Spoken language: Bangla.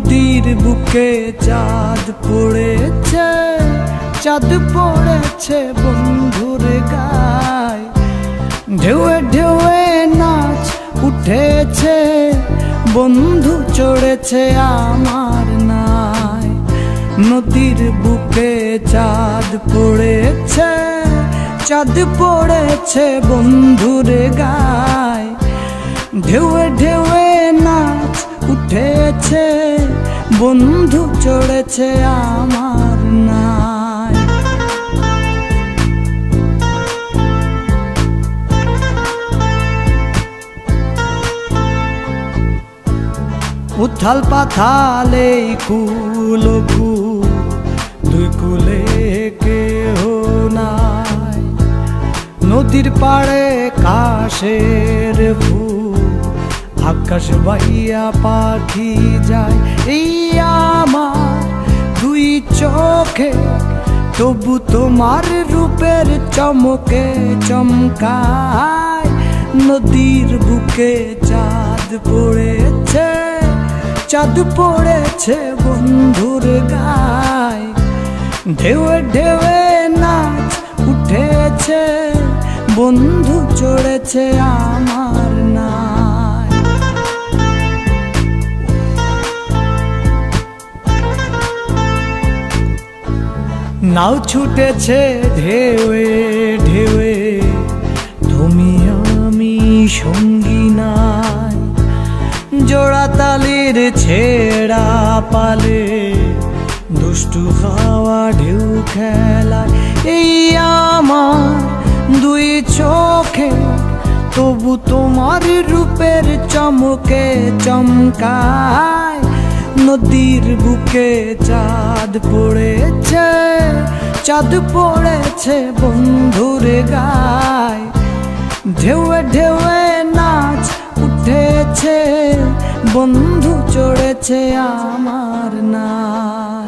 নদীর বুকে চাঁদ পড়েছে, চাঁদ পড়েছে বন্ধুর গায়। ঢেউয়ে ঢেউয়ে নাচ উঠেছে, বন্ধু চড়েছে আমার নায়। নদীর বুকে চাঁদ পড়েছে, চাঁদ পড়েছে বন্ধুর গায়। ঢেউয়ে ঢেউয়ে নাচ উঠেছে, বন্ধু চড়েছে আমার নায়। উথাল পাথালে কুল কুল, দুই কুলে কেহ নাই। নদীর পাড়ে কাশের ফুল, আকাশ বাইয়া পাখি যায়। এই আমার দুই চোখে, তবু তোমার রূপের চমকে চমকায়। নদীর বুকে চাঁদ পড়েছে, চাঁদ পড়েছে বন্ধুর গায়। ঢেউয়ে ঢেউয়ে নাচ উঠেছে, বন্ধু চড়েছে আমার নায়। নাও ছুটেছে ঢেউয়ে ঢেউয়ে, তুমি আমি সঙ্গী নাই। জোড়া তালির ছেড়া পালে, দুষ্টু হাওয়া ঢেউ খেলায়। এই আমার দুই চোখে, তবু তোমার রূপের চমকে চমকায়। নদীর বুকে চাঁদ পড়েছে, চাঁদ পড়েছে বন্ধুর গায়। ঢেউয়ে ঢেউয়ে নাচ উঠেছে, বন্ধু চড়েছে আমার নায়।